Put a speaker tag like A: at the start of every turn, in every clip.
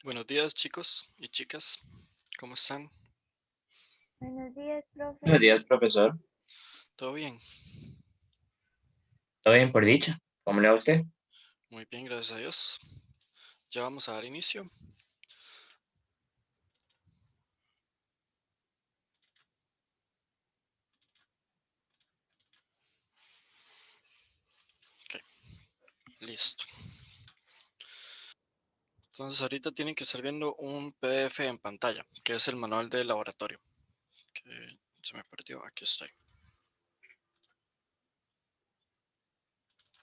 A: Buenos días, chicos y chicas. ¿Cómo están?
B: Buenos días,
C: Buenos
B: profe.
C: días, profesor.
A: ¿Todo bien?
C: ¿Todo bien por dicha? ¿Cómo le va a usted?
A: Muy bien, gracias a Dios. Ya vamos a dar inicio. Ok, listo. Entonces ahorita tienen que estar viendo un PDF en pantalla, que es el manual de laboratorio. Que se me perdió, aquí estoy.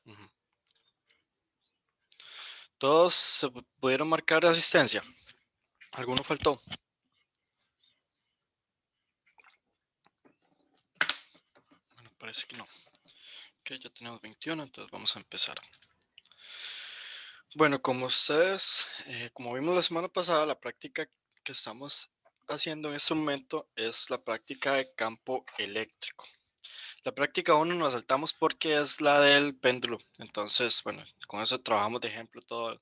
A: Ujú. Todos se pudieron marcar asistencia. ¿Alguno faltó? Bueno, parece que no. Ok, ya tenemos 21, entonces vamos a empezar. Bueno, como ustedes, como vimos la semana pasada, la práctica que estamos haciendo en este momento es la práctica de campo eléctrico. La práctica 1 nos saltamos porque es la del péndulo. Entonces, bueno, con eso trabajamos de ejemplo todo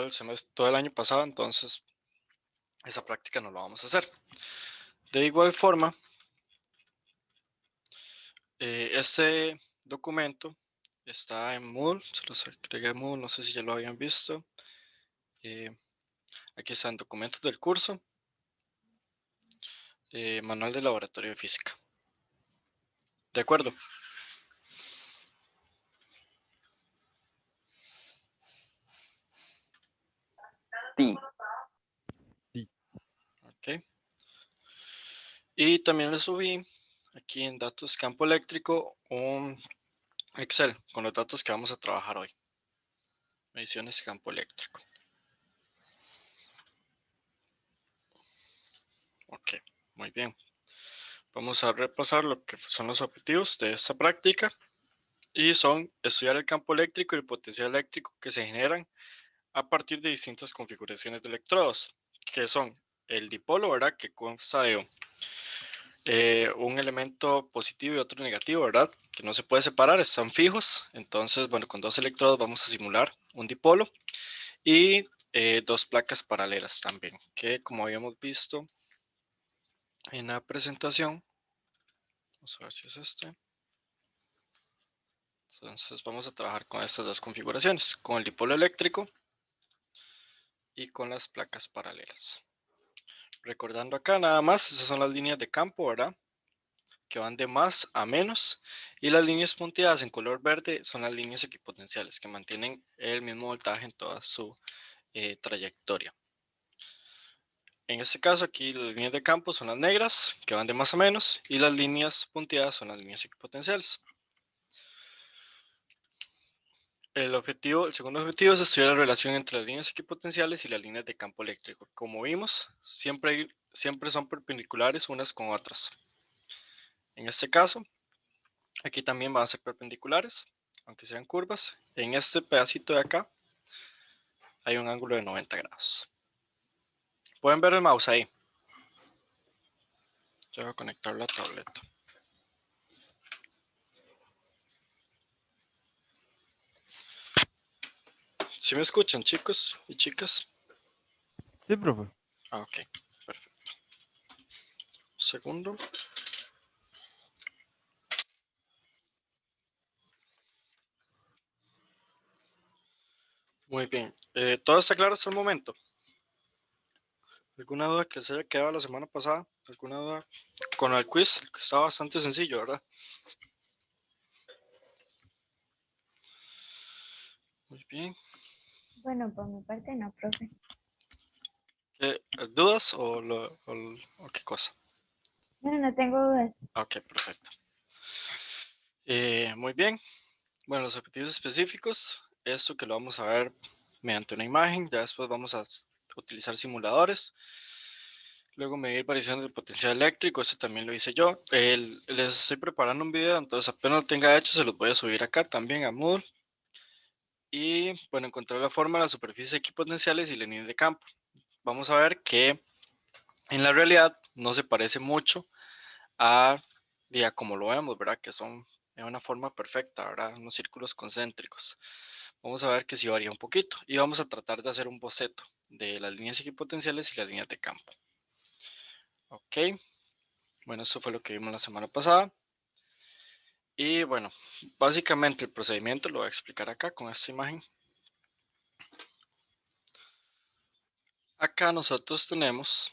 A: el semestre, todo el año pasado. Entonces, esa práctica no la vamos a hacer. De igual forma, este documento está en Moodle. Se los agregué en Moodle, no sé si ya lo habían visto. Eh, Aquí están documentos del curso, manual de laboratorio de física. ¿De acuerdo?
C: Sí.
A: Ok. Y también le subí aquí en datos campo eléctrico un Excel con los datos que vamos a trabajar hoy. Mediciones campo eléctrico. Ok, muy bien. Vamos a repasar lo que son los objetivos de esta práctica y son estudiar el campo eléctrico y el potencial eléctrico que se generan a partir de distintas configuraciones de electrodos, que son el dipolo, ¿verdad? Que consta de un elemento positivo y otro negativo, ¿verdad? Que no se puede separar, están fijos. Entonces, bueno, con dos electrodos vamos a simular un dipolo y dos placas paralelas también, que como habíamos visto en la presentación, vamos a ver si es este. Entonces vamos a trabajar con estas dos configuraciones, con el dipolo eléctrico y con las placas paralelas. Recordando acá nada más, esas son las líneas de campo, ¿verdad? Que van de más a menos, y las líneas punteadas en color verde son las líneas equipotenciales que mantienen el mismo voltaje en toda su trayectoria. En este caso aquí las líneas de campo son las negras que van de más a menos y las líneas punteadas son las líneas equipotenciales. El segundo objetivo es estudiar la relación entre las líneas equipotenciales y las líneas de campo eléctrico. Como vimos, siempre son perpendiculares unas con otras. En este caso, aquí también van a ser perpendiculares, aunque sean curvas. En este pedacito de acá hay un ángulo de 90 grados. Pueden ver el mouse ahí. Yo voy a conectar la tableta. ¿Sí me escuchan, chicos y chicas?
D: Sí, profe.
A: Ah, ok, perfecto. Segundo. Muy bien. ¿Todo está claro hasta el momento? ¿Alguna duda que se haya quedado la semana pasada? ¿Alguna duda con el quiz? Que está bastante sencillo, ¿verdad? Muy bien.
B: Bueno, por mi parte no, profe.
A: ¿Dudas o qué cosa?
B: No tengo dudas.
A: Ok, perfecto. Muy bien. Bueno, los objetivos específicos, esto que lo vamos a ver mediante una imagen, ya después vamos a utilizar simuladores. Luego medir variaciones del potencial eléctrico, eso también lo hice yo. Les estoy preparando un video, entonces apenas lo tenga hecho se los voy a subir acá también a Moodle. Y bueno, encontrar la forma de las superficies equipotenciales y la línea de campo. Vamos a ver que en la realidad no se parece mucho a como lo vemos, ¿verdad? Que son en una forma perfecta, ¿verdad? Unos círculos concéntricos. Vamos a ver que sí varía un poquito y vamos a tratar de hacer un boceto de las líneas equipotenciales y las líneas de campo. Ok, bueno, eso fue lo que vimos la semana pasada. Y bueno, básicamente el procedimiento lo voy a explicar acá con esta imagen. Acá nosotros tenemos,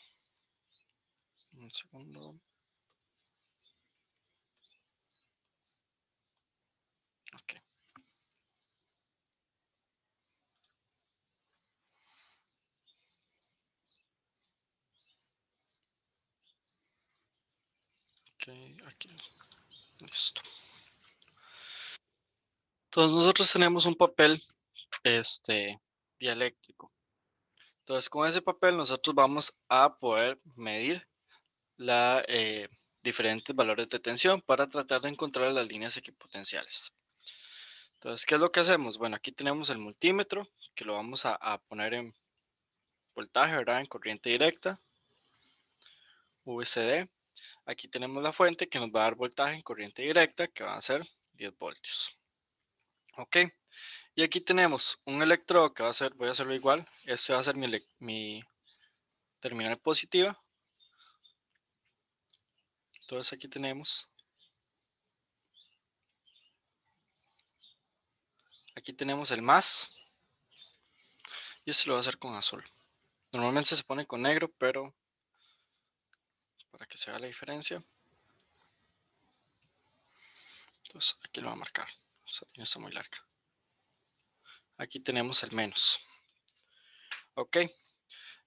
A: un segundo. Ok. Ok, aquí, listo. Entonces nosotros tenemos un papel dialéctrico. Entonces con ese papel nosotros vamos a poder medir la diferentes valores de tensión para tratar de encontrar las líneas equipotenciales. Entonces, ¿qué es lo que hacemos? Bueno, aquí tenemos el multímetro que lo vamos a poner en voltaje, ¿verdad? En corriente directa, VCD. Aquí tenemos la fuente que nos va a dar voltaje en corriente directa que va a ser 10 voltios. Ok, y aquí tenemos un electrodo que va a ser, voy a hacerlo igual, este va a ser mi terminal positiva. Entonces aquí tenemos el más y este lo voy a hacer con azul. Normalmente se pone con negro, pero para que se vea la diferencia. Entonces aquí lo voy a marcar. Esa línea está muy larga. Aquí tenemos el menos. Ok,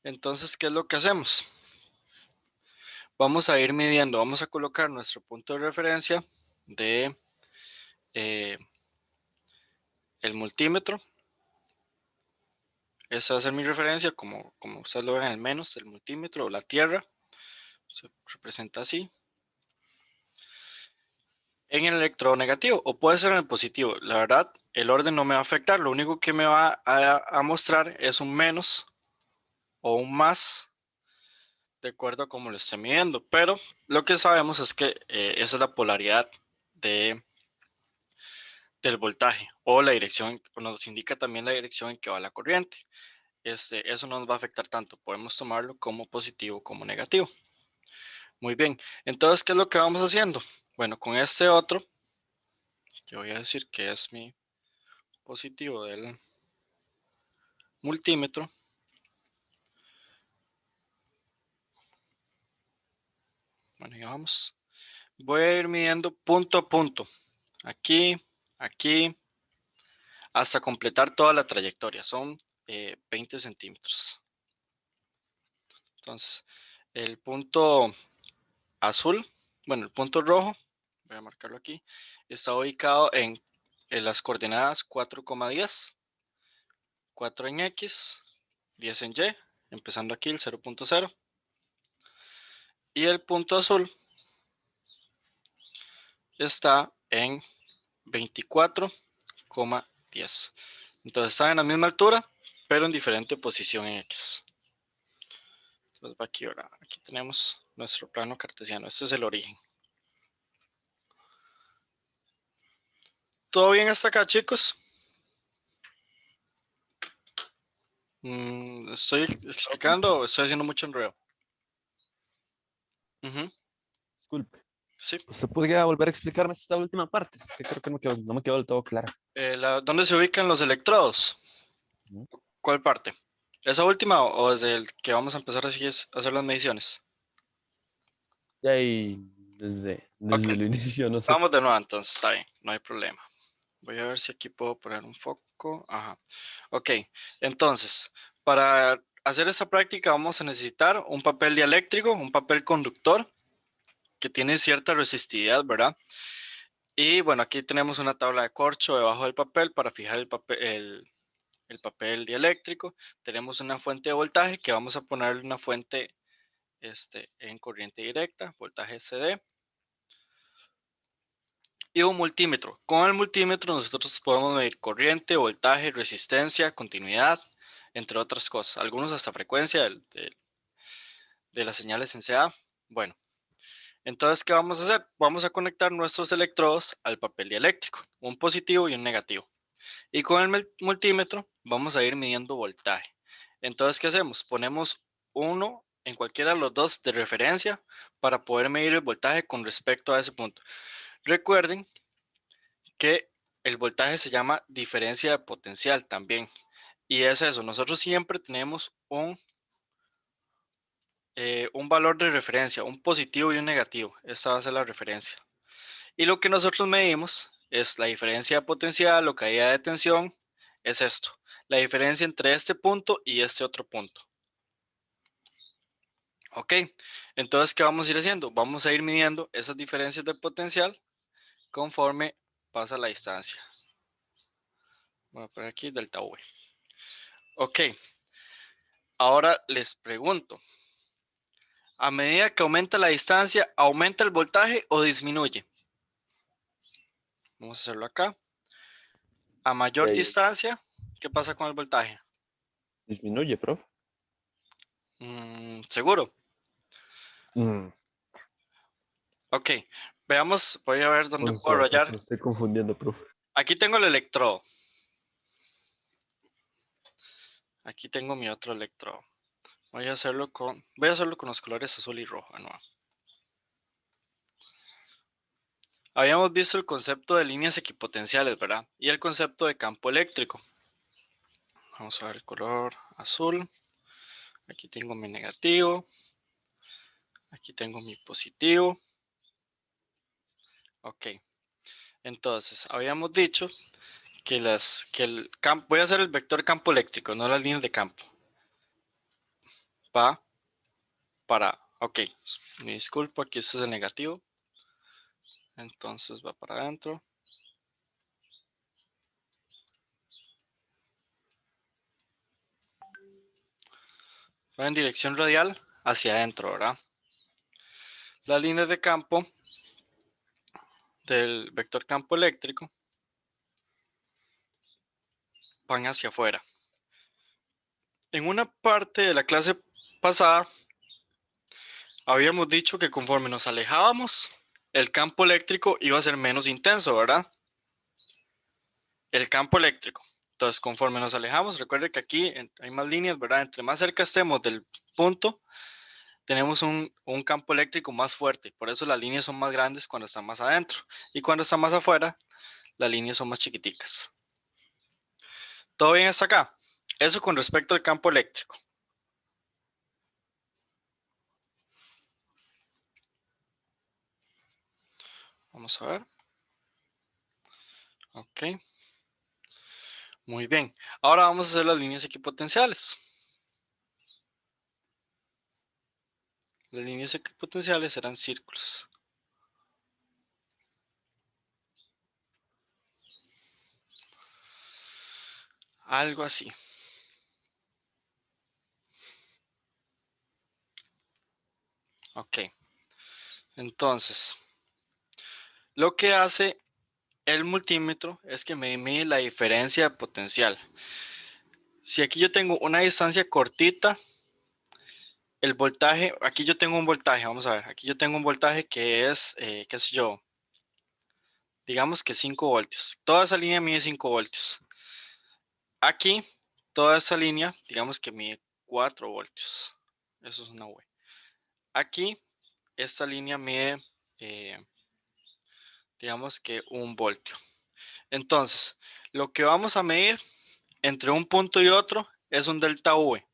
A: entonces, ¿qué es lo que hacemos? Vamos a ir midiendo, vamos a colocar nuestro punto de referencia de el multímetro. Esa va a ser mi referencia, como ustedes lo ven, el menos, el multímetro o la tierra. Se representa así. En el electrodo negativo o puede ser en el positivo. La verdad, el orden no me va a afectar. Lo único que me va a mostrar es un menos o un más de acuerdo a cómo lo esté midiendo. Pero lo que sabemos es que esa es la polaridad del voltaje o la dirección. Nos indica también la dirección en que va la corriente. Eso no nos va a afectar tanto. Podemos tomarlo como positivo como negativo. Muy bien. Entonces, ¿qué es lo que vamos haciendo? Bueno, con este otro, yo voy a decir que es mi positivo del multímetro. Bueno, ya vamos. Voy a ir midiendo punto a punto. Aquí, aquí, hasta completar toda la trayectoria. Son 20 centímetros. Entonces, el punto azul, bueno, el punto rojo, voy a marcarlo aquí, está ubicado en las coordenadas 4,10, 4 en X, 10 en Y, empezando aquí el 0.0. Y el punto azul está en 24,10. Entonces están en la misma altura, pero en diferente posición en X. Entonces va aquí, ahora. Aquí tenemos nuestro plano cartesiano. Este es el origen. ¿Todo bien hasta acá, chicos? ¿Estoy explicando o estoy haciendo mucho enredo?
D: Disculpe.
A: Sí.
D: ¿Usted podría volver a explicarme esta última parte? Es que creo que no me quedó del todo clara.
A: ¿Dónde se ubican los electrodos?
D: Ujú.
A: ¿Cuál parte? ¿Esa última o desde el que vamos a empezar así a hacer las mediciones?
D: Y ahí, desde
A: Ok,
D: el inicio, no sé.
A: vamos de nuevo entonces, está bien, no hay problema. Voy a ver si aquí puedo poner un foco. Ajá. Ok, entonces, para hacer esa práctica vamos a necesitar un papel dieléctrico, un papel conductor que tiene cierta resistividad, ¿verdad? Y bueno, aquí tenemos una tabla de corcho debajo del papel para fijar el papel dieléctrico. Tenemos una fuente de voltaje que vamos a ponerle una fuente en corriente directa, voltaje CD. Y un multímetro. Con el multímetro nosotros podemos medir corriente, voltaje, resistencia, continuidad, entre otras cosas. Algunos hasta frecuencia de las señales en CA. Bueno, Entonces, ¿qué vamos a hacer? Vamos a conectar nuestros electrodos al papel dieléctrico, un positivo y un negativo. Y con el multímetro vamos a ir midiendo voltaje. Entonces, ¿qué hacemos? Ponemos uno en cualquiera de los dos de referencia para poder medir el voltaje con respecto a ese punto. Recuerden que el voltaje se llama diferencia de potencial también. Y es eso, nosotros siempre tenemos un valor de referencia, un positivo y un negativo. Esta va a ser la referencia. Y lo que nosotros medimos es la diferencia de potencial o caída de tensión. Es esto, la diferencia entre este punto y este otro punto. Ok, entonces, ¿qué vamos a ir haciendo? Vamos a ir midiendo esas diferencias de potencial conforme pasa la distancia. Voy a poner aquí delta V. Ok, ahora les pregunto, a medida que aumenta la distancia, ¿aumenta el voltaje o disminuye? Vamos a hacerlo acá. A mayor distancia, ¿qué pasa con el voltaje?
D: Disminuye, profe.
A: ¿Seguro? Ok, veamos, voy a ver dónde
D: Un
A: puedo
D: suave, me
A: rayar.
D: estoy confundiendo, profe.
A: Aquí tengo el electrodo. Aquí tengo mi otro electrodo. Voy a hacerlo con los colores azul y rojo. No. Habíamos visto el concepto de líneas equipotenciales, ¿verdad? Y el concepto de campo eléctrico. Vamos a ver el color azul. Aquí tengo mi negativo. Aquí tengo mi positivo. Ok. Entonces, habíamos dicho que el campo, voy a hacer el vector campo eléctrico, no las líneas de campo. Va para, ok, me disculpo, aquí este es el negativo. Entonces va para adentro. Va en dirección radial hacia adentro, ¿verdad? Las líneas de campo del vector campo eléctrico van hacia afuera. En una parte de la clase pasada habíamos dicho que conforme nos alejábamos, el campo eléctrico iba a ser menos intenso, ¿verdad? El campo eléctrico. Entonces, conforme nos alejamos, recuerde que aquí hay más líneas, ¿verdad? Entre más cerca estemos del punto, tenemos un campo eléctrico más fuerte. Por eso las líneas son más grandes cuando están más adentro. Y cuando están más afuera, las líneas son más chiquiticas. ¿Todo bien hasta acá? Eso con respecto al campo eléctrico. Vamos a ver. Ok. Muy bien. Ahora vamos a hacer las líneas equipotenciales. Las líneas equipotenciales serán círculos. Algo así. Ok. Entonces, lo que hace el multímetro es que me mide la diferencia de potencial. Si aquí yo tengo una distancia cortita, el voltaje, aquí yo tengo un voltaje, vamos a ver, aquí yo tengo un voltaje que es, qué sé yo, digamos que 5 voltios. Toda esa línea mide 5 voltios. Aquí, toda esa línea, digamos que mide 4 voltios. Eso es una V. Aquí, esta línea mide, digamos que 1 voltio. Entonces, lo que vamos a medir entre un punto y otro es un delta V.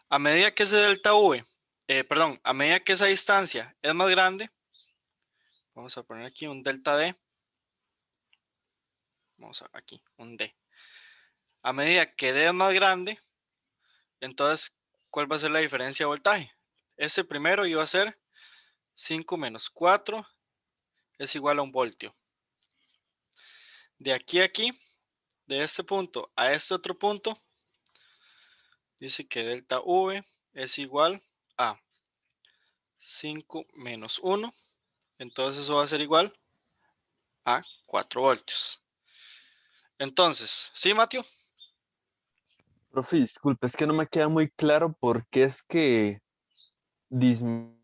A: A medida que ese delta V, a medida que esa distancia es más grande, vamos a poner aquí un delta D. Vamos a aquí, un D. A medida que D es más grande, entonces, ¿cuál va a ser la diferencia de voltaje? Ese primero iba a ser 5 menos 4 es igual a 1 voltio. De aquí a aquí, de este punto a este otro punto, dice que delta V es igual a 5 menos 1. Entonces eso va a ser igual a 4 voltios. Entonces, ¿sí, Mateo?
D: Profe, disculpe, es que no me queda muy claro por qué es que disminuye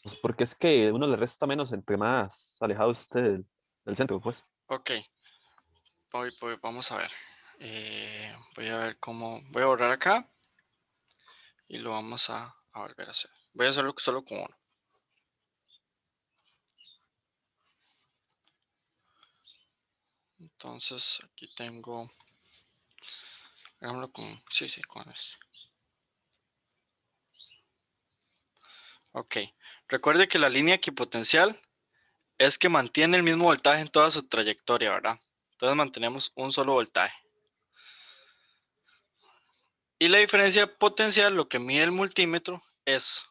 D: Pues porque es que uno le resta menos entre más alejado esté del centro, pues.
A: Ok, vamos a ver. Voy a ver cómo. Voy a borrar acá y lo vamos a volver a hacer. Voy a hacerlo solo con uno. Entonces aquí tengo. Hagámoslo con. Sí, con este. Ok. Recuerde que la línea equipotencial es que mantiene el mismo voltaje en toda su trayectoria, ¿verdad? Entonces mantenemos un solo voltaje. Y la diferencia potencial, lo que mide el multímetro, es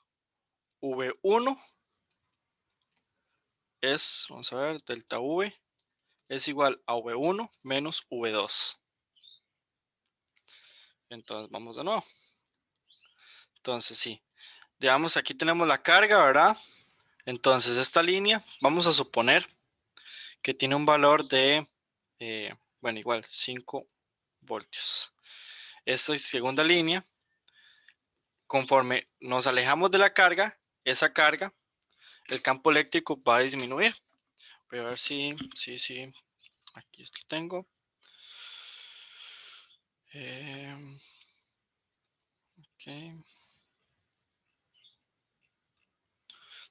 A: V1 es, vamos a ver, delta V es igual a V1 menos V2. Entonces vamos de nuevo. Entonces sí, digamos aquí tenemos la carga, ¿verdad? Entonces esta línea, vamos a suponer que tiene un valor de, bueno, igual 5 voltios. Esta segunda línea, conforme nos alejamos de la carga, esa carga, el campo eléctrico va a disminuir. Voy a ver si, aquí lo tengo. Ok.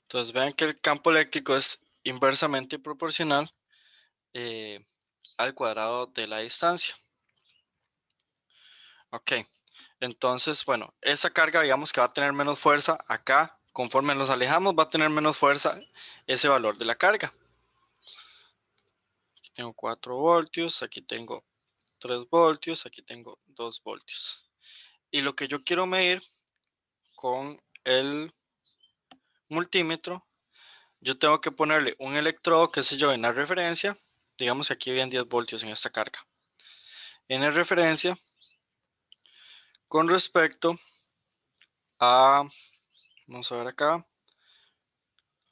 A: Entonces vean que el campo eléctrico es inversamente proporcional al cuadrado de la distancia. Ok, entonces, bueno, esa carga digamos que va a tener menos fuerza acá. Conforme nos alejamos va a tener menos fuerza ese valor de la carga. Aquí tengo 4 voltios, aquí tengo 3 voltios, aquí tengo 2 voltios. Y lo que yo quiero medir con el multímetro, yo tengo que ponerle un electrodo, qué sé yo, en la referencia. Digamos que aquí habían 10 voltios en esta carga. En la referencia con respecto a, vamos a ver acá,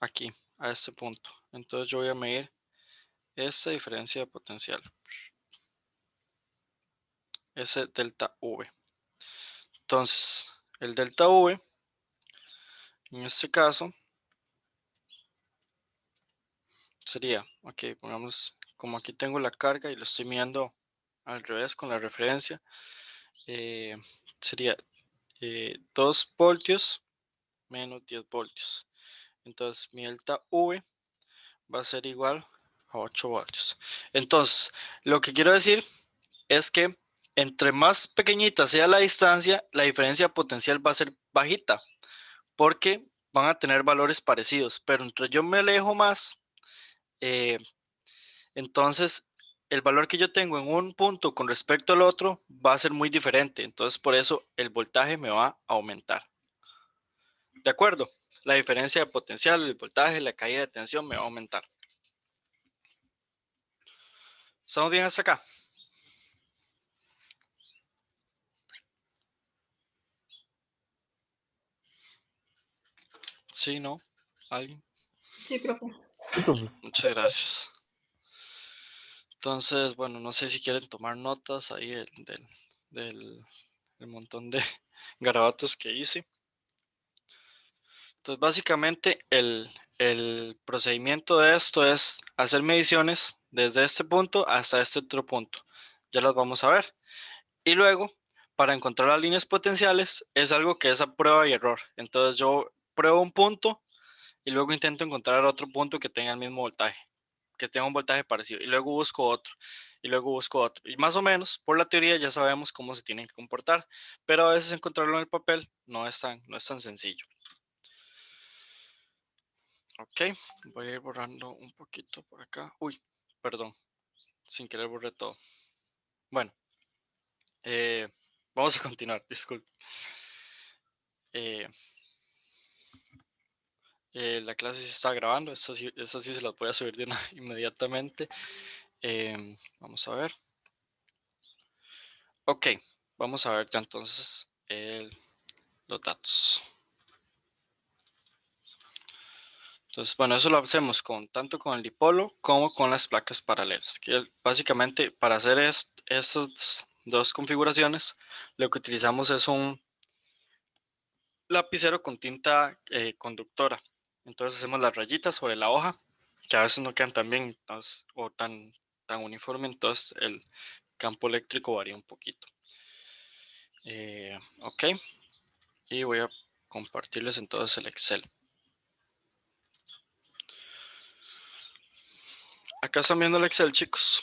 A: aquí, a este punto. Entonces yo voy a medir esta diferencia de potencial, ese delta V. Entonces, el delta V, en este caso, sería, ok, pongamos, como aquí tengo la carga y lo estoy midiendo al revés con la referencia, sería 2 voltios menos 10 voltios. Entonces, mi delta V va a ser igual a 8 voltios. Entonces, lo que quiero decir es que entre más pequeñita sea la distancia, la diferencia potencial va a ser bajita, porque van a tener valores parecidos, pero entre yo me alejo más, eh, entonces el valor que yo tengo en un punto con respecto al otro va a ser muy diferente, entonces por eso el voltaje me va a aumentar. ¿De acuerdo? La diferencia de potencial, el voltaje, la caída de tensión me va a aumentar. ¿Estamos bien hasta acá? Sí, ¿no? ¿Alguien?
E: Sí, profe.
D: Sí, profe.
A: Muchas gracias. Entonces, bueno, no sé si quieren tomar notas ahí del montón de garabatos que hice. Entonces, básicamente el procedimiento de esto es hacer mediciones desde este punto hasta este otro punto. Ya las vamos a ver. Y luego, para encontrar las líneas potenciales, es algo que es a prueba y error. Entonces, yo pruebo un punto y luego intento encontrar otro punto que tenga el mismo voltaje, que tenga un voltaje parecido, y luego busco otro, y luego busco otro. Y más o menos, por la teoría ya sabemos cómo se tienen que comportar, pero a veces encontrarlo en el papel no es tan sencillo. Ok, voy a ir borrando un poquito por acá. Uy, perdón, sin querer borré todo. Bueno, vamos a continuar, disculpe. La clase se está grabando, esta sí se las voy a subir inmediatamente. Vamos a ver. Ok, vamos a ver ya entonces los datos. Entonces, bueno, eso lo hacemos tanto con el dipolo como con las placas paralelas. Que básicamente para hacer estas dos configuraciones, lo que utilizamos es un lapicero con tinta conductora. Entonces hacemos las rayitas sobre la hoja, que a veces no quedan tan bien o tan uniforme, entonces el campo eléctrico varía un poquito. Ok, y voy a compartirles entonces el Excel. Acá están viendo el Excel, chicos.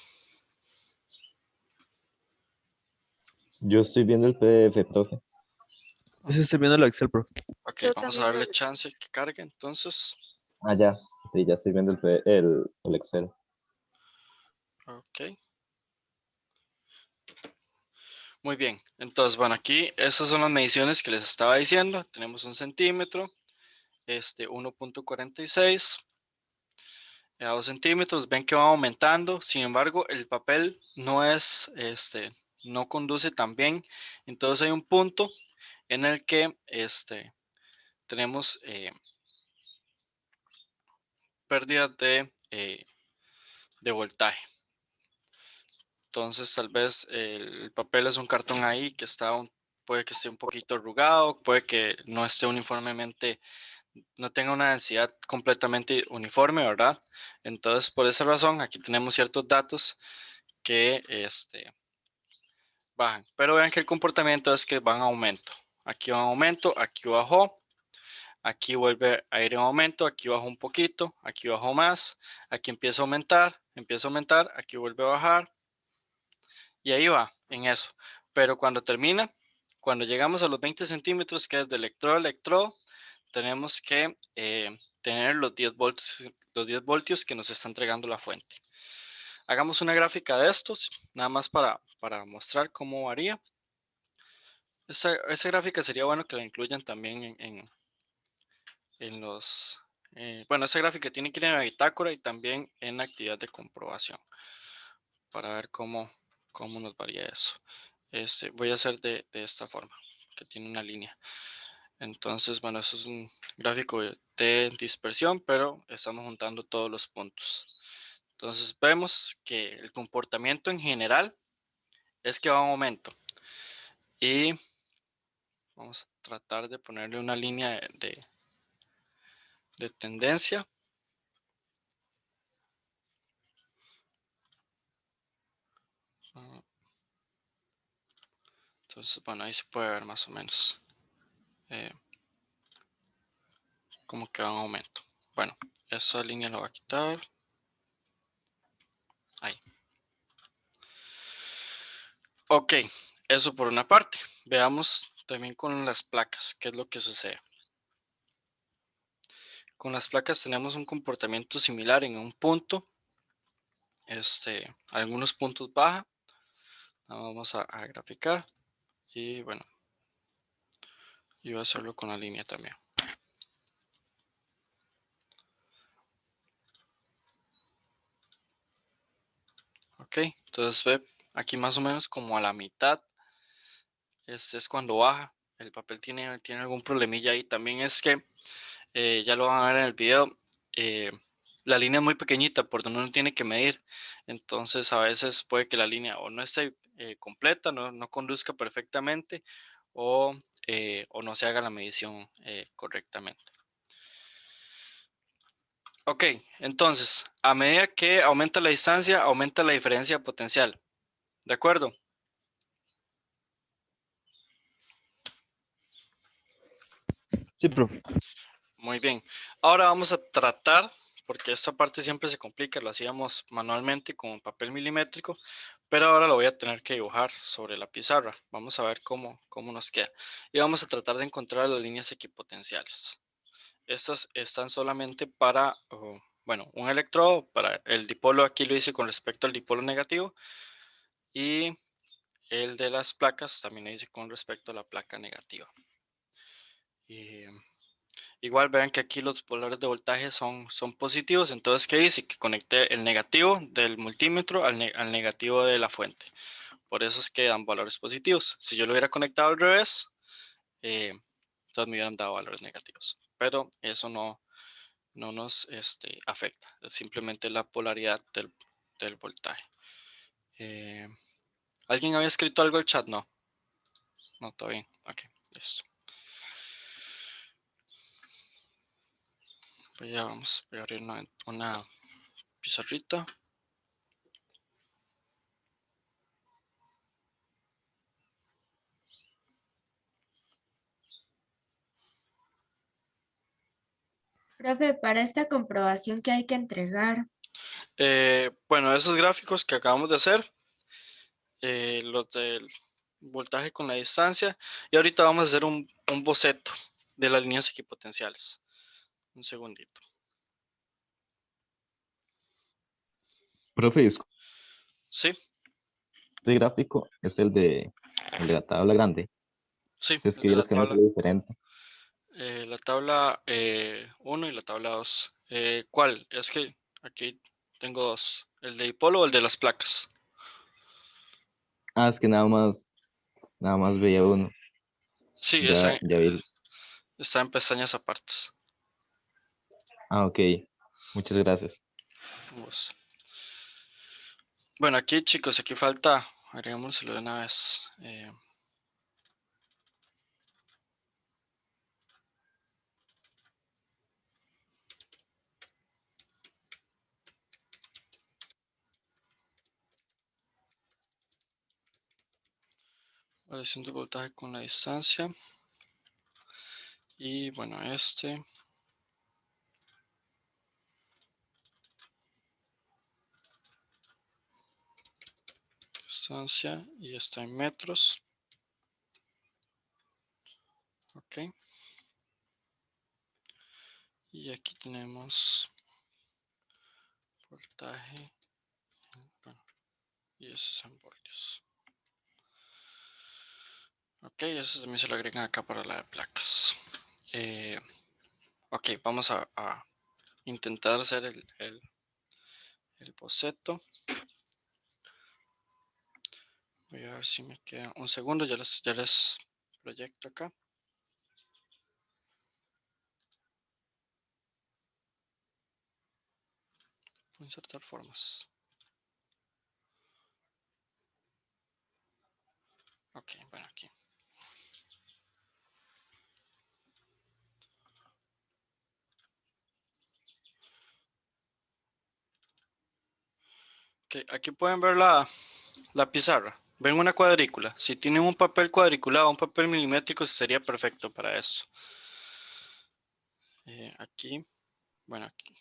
E: Yo estoy viendo el PDF, profe.
D: Yo sí estoy viendo el Excel, profe.
A: Ok,
F: Yo
A: vamos a
F: también
A: darle
F: lo
A: chance que cargue entonces.
E: Ah, ya. Sí, ya estoy viendo el Excel.
A: Ok. Muy bien, entonces, bueno, aquí esas son las mediciones que les estaba diciendo. Tenemos 1 centímetro, 1.46, a 2 centímetros. Ven que va aumentando. Sin embargo, el papel no es, no conduce tan bien. Entonces hay un punto en el que, tenemos pérdida de voltaje. Entonces, tal vez el papel es un cartón ahí que puede que esté un poquito arrugado, puede que no esté uniformemente, no tenga una densidad completamente uniforme, ¿verdad? Entonces, por esa razón, aquí tenemos ciertos datos que bajan. Pero vean que el comportamiento es que van a aumento. Aquí va en aumento, aquí bajó, aquí vuelve a ir en aumento, aquí bajó un poquito, aquí bajó más, aquí empieza a aumentar, aquí vuelve a bajar. Y ahí va, en eso. Pero cuando termina, cuando llegamos a los 20 centímetros, que es de electrodo a electrodo, tenemos que tener los 10 voltios que nos está entregando la fuente. Hagamos una gráfica de estos, nada más para mostrar cómo varía. Esa gráfica sería bueno que la incluyan también en los... bueno, esa gráfica tiene que ir en la bitácora y también en la actividad de comprobación para ver cómo nos varía eso. Voy a hacer de esta forma, que tiene una línea. Entonces, bueno, eso es un gráfico de dispersión, pero estamos juntando todos los puntos. Entonces, vemos que el comportamiento en general es que va en aumento. Y vamos a tratar de ponerle una línea de tendencia. Entonces, bueno, ahí se puede ver más o menos como que va en aumento. Bueno, esa línea la voy a quitar. Ahí. Ok, eso por una parte. Veamos también con las placas, qué es lo que sucede. Con las placas tenemos un comportamiento similar en un punto. Algunos puntos baja. Vamos a graficar. Y bueno, y voy a hacerlo con la línea también. Ok, entonces ve aquí más o menos como a la mitad. Es cuando baja. El papel tiene algún problemilla ahí. También es que, ya lo van a ver en el video, la línea es muy pequeñita por donde uno tiene que medir. Entonces a veces puede que la línea o no esté completa, no conduzca perfectamente o no se haga la medición correctamente. Ok, entonces a medida que aumenta la distancia, aumenta la diferencia potencial. ¿De acuerdo?
D: Sí, profe.
A: Muy bien. Ahora vamos a tratar, porque esta parte siempre se complica, lo hacíamos manualmente con papel milimétrico, pero ahora lo voy a tener que dibujar sobre la pizarra. Vamos a ver cómo nos queda. Y vamos a tratar de encontrar las líneas equipotenciales. Estas están solamente para, bueno, un electrodo, para el dipolo aquí lo hice con respecto al dipolo negativo, y el de las placas también lo hice con respecto a la placa negativa. Igual vean que aquí los valores de voltaje son positivos. Entonces, ¿qué dice? Que conecté el negativo del multímetro al negativo de la fuente. Por eso es que dan valores positivos. Si yo lo hubiera conectado al revés, entonces me hubieran dado valores negativos. Pero eso no nos afecta. Es simplemente la polaridad del voltaje. ¿Alguien había escrito algo al chat? No. No, está bien. Ok, listo. Voy a abrir una pizarrita.
F: Profe, para esta comprobación que hay que entregar.
A: Bueno, esos gráficos que acabamos de hacer, los del voltaje con la distancia, y ahorita vamos a hacer un boceto de las líneas equipotenciales. Un segundito.
E: Profe,
A: Sí,
E: este gráfico es el de la tabla grande.
A: sí,
E: Es
A: el
E: que
A: de la
E: vieras que me
A: tabla.
E: sale diferente.
A: La tabla 1 y la tabla 2. ¿Cuál? Es que aquí tengo dos. ¿El de dipolo o el de las placas?
E: Ah, es que nada más veía uno.
A: Sí,
E: Ya vi.
A: está en pestañas apartes.
E: Ah, ok. Muchas gracias.
A: Vamos. Bueno, aquí chicos, aquí falta, agregámoslo de una vez. Variación de voltaje con la distancia. Y bueno, distancia y está en metros. Ok. Y aquí tenemos voltaje. Bueno, y eso es en voltios. Ok, eso también se lo agregan acá para la de placas. Ok, vamos a intentar hacer el boceto. Voy a ver si me queda un segundo, ya les proyecto acá. Voy a insertar formas. Ok, bueno, aquí. Ok, aquí pueden ver la pizarra. Ven una cuadrícula. Si tienen un papel cuadriculado, un papel milimétrico, sería perfecto para esto. Aquí, bueno, aquí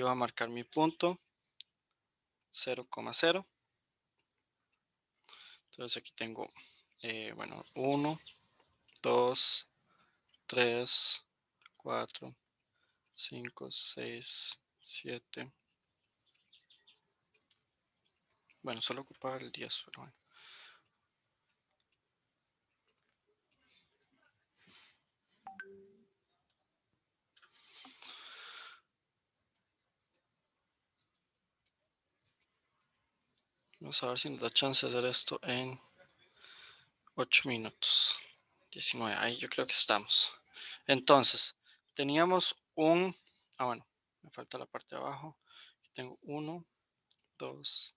A: voy a marcar mi punto 0,0. Entonces aquí tengo, bueno, 1, 2, 3, 4, 5, 6, 7. Bueno, solo ocupaba el 10, pero bueno. Vamos a ver si nos da chance de hacer esto en 8 minutos. 19, ahí yo creo que estamos. Entonces, teníamos bueno, me falta la parte de abajo. Aquí tengo 1, 2,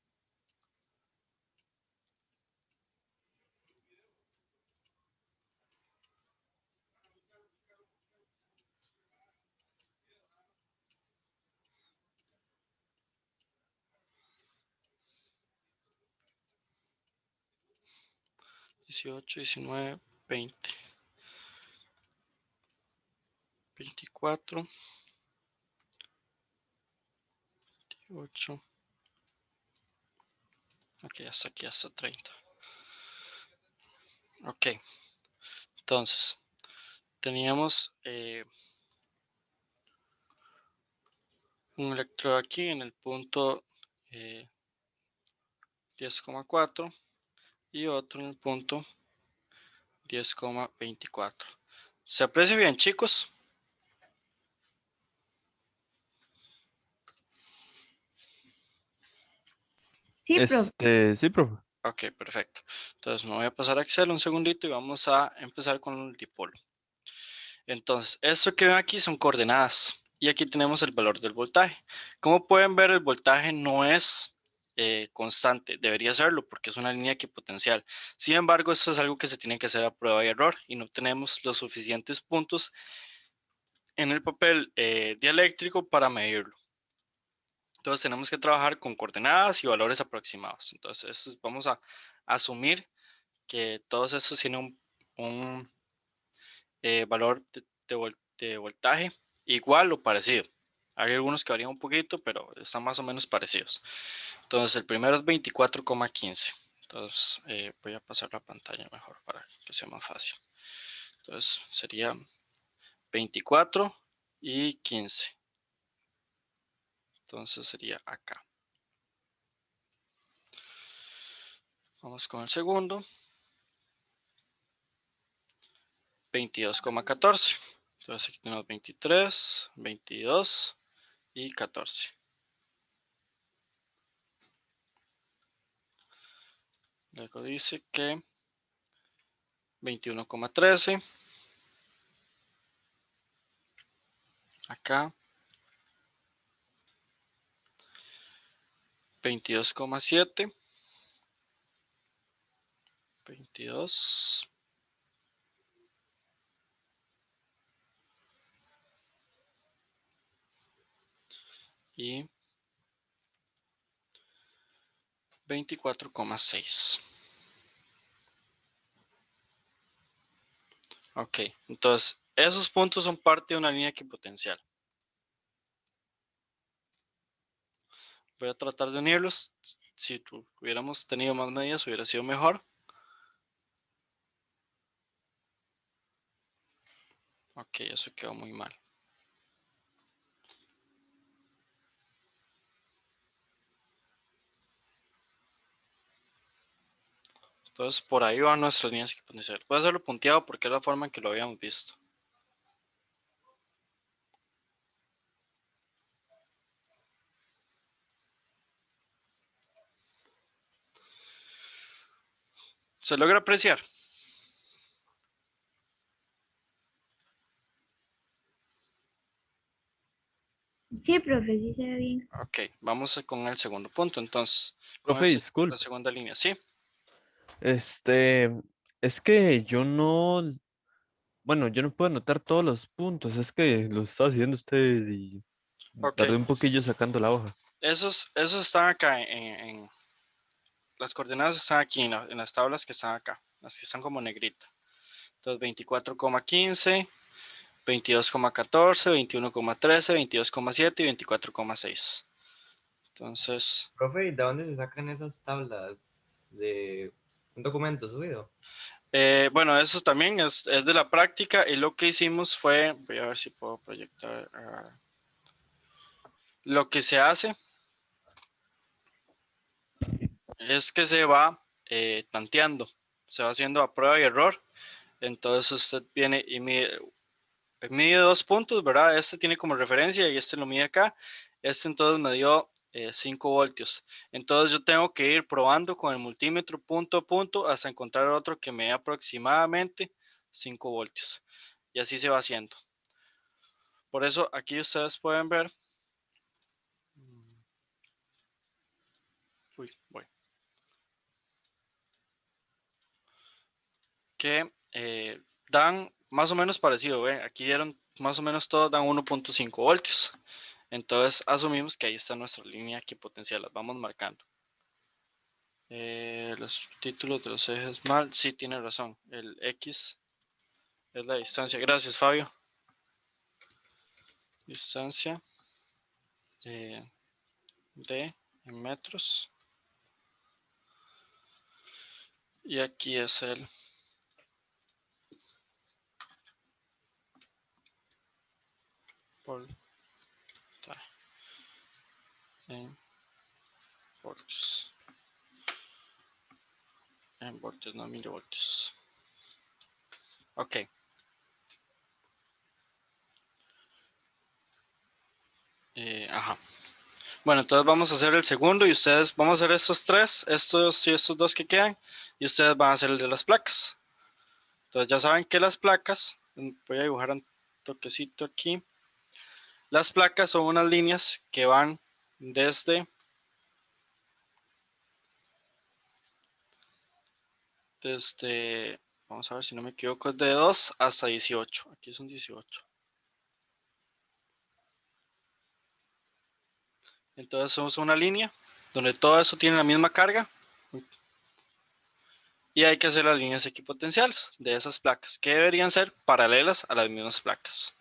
A: 18, 19, 20, 24, 28. Aquí hasta 30. Ok, entonces teníamos un electrodo aquí en el punto 10,4 y otro en el punto 10,24. ¿Se aprecia bien, chicos?
B: Sí, profe.
D: Sí, profe.
A: Ok, perfecto. Entonces me voy a pasar a Excel un segundito y vamos a empezar con el dipolo. Entonces, esto que ven aquí son coordenadas y aquí tenemos el valor del voltaje. Como pueden ver, el voltaje no es constante, debería serlo porque es una línea equipotencial. Sin embargo, esto es algo que se tiene que hacer a prueba y error y no tenemos los suficientes puntos en el papel dieléctrico para medirlo. Entonces tenemos que trabajar con coordenadas y valores aproximados. Entonces vamos a asumir que todos estos tienen un valor de voltaje igual o parecido. Hay algunos que varían un poquito, pero están más o menos parecidos. Entonces el primero es 24,15. Entonces voy a pasar la pantalla mejor para que sea más fácil. Entonces sería 24 y 15. Entonces sería acá. Vamos con el segundo. 22,14. Entonces aquí tenemos 23, 22 y 14. Luego dice que 21,13. Acá. 22,7. 22. Y 24,6. Ok, entonces esos puntos son parte de una línea equipotencial. Voy a tratar de unirlos. Si hubiéramos tenido más medidas hubiera sido mejor. Ok, eso quedó muy mal. Entonces por ahí van nuestras líneas equipotenciales. Voy a hacerlo punteado porque es la forma en que lo habíamos visto. ¿Se logra apreciar?
F: Sí, profe, sí se ve bien.
A: Ok, vamos con el segundo punto. Entonces, con
D: Profe,
A: la
D: disculpe.
A: segunda línea, sí.
D: Este, es que yo no, bueno, yo no puedo anotar todos los puntos, es que lo estaba haciendo usted y
A: Ok,
D: tardé un poquillo sacando la hoja.
A: esos están acá las coordenadas están aquí en las tablas que están acá, las que están como negrita. Entonces 24,15, 22,14, 21,13, 22,7 y 24,6. Entonces,
E: Profe, ¿y de dónde se sacan esas tablas? ¿De un documento subido?
A: bueno, eso también es de la práctica y lo que hicimos fue, voy a ver si puedo proyectar, lo que se hace es que se va tanteando, se va haciendo a prueba y error. Entonces usted viene y mide 2 puntos, ¿verdad? Este tiene como referencia y este lo mide acá. Este entonces me dio 5 voltios. Entonces yo tengo que ir probando con el multímetro punto a punto hasta encontrar otro que me dé aproximadamente 5 voltios. Y así se va haciendo. Por eso aquí ustedes pueden ver. Uy, voy. Que dan más o menos parecido, ¿ve? Aquí dieron más o menos todos dan 1,5 voltios. Entonces asumimos que ahí está nuestra línea equipotencial, las vamos marcando. Los títulos de los ejes mal, sí tiene razón, el X es la distancia, gracias Fabio. Distancia D en metros. Y aquí es el voltaje en voltios. En voltios, no milivoltios. Ok. Ajá. Bueno, entonces vamos a hacer el segundo y ustedes, vamos a hacer estos tres, estos y estos dos que quedan, y ustedes van a hacer el de las placas. Entonces ya saben que las placas, voy a dibujar un toquecito aquí. Las placas son unas líneas que van desde vamos a ver si no me equivoco, de 2 hasta 18. Aquí son 18. Entonces somos una línea donde todo eso tiene la misma carga. Y hay que hacer las líneas equipotenciales de esas placas, que deberían ser paralelas a las mismas placas.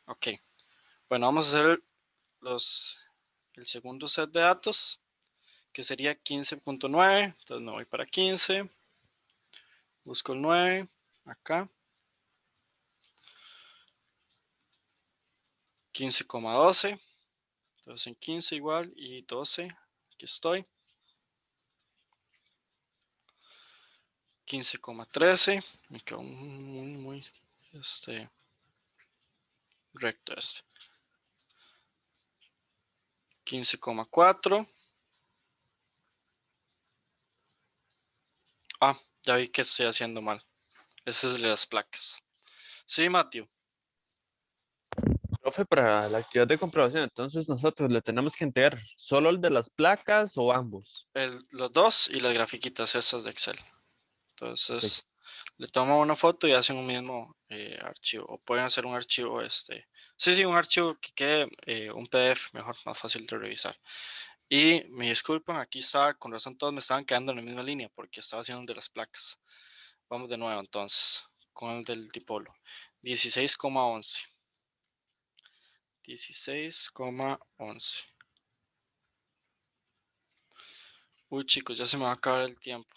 A: Ok. Bueno, vamos a hacer el segundo set de datos, que sería 15.9. Entonces me voy para 15. Busco el 9. Acá. 15,12. Entonces en 15 igual y 12. Aquí estoy. 15,13. Me quedó muy recto este. 15,4. Ah, ya vi que estoy haciendo mal. Ese es el de las placas. Sí, Matthew.
D: Profe, para la actividad de comprobación, entonces nosotros le tenemos que entregar solo el de las placas o ambos.
A: Los dos y las grafiquitas esas de Excel.
D: Ok.
A: Entonces, le toman una foto y hacen un mismo archivo. O pueden hacer un archivo, sí, un archivo que quede un PDF mejor, más fácil de revisar. Y me disculpan, aquí está, con razón todos me estaban quedando en la misma línea porque estaba haciendo el de las placas. Vamos de nuevo entonces, con el del dipolo. 16,11. 16,11. Uy, chicos, ya se me va a acabar el tiempo.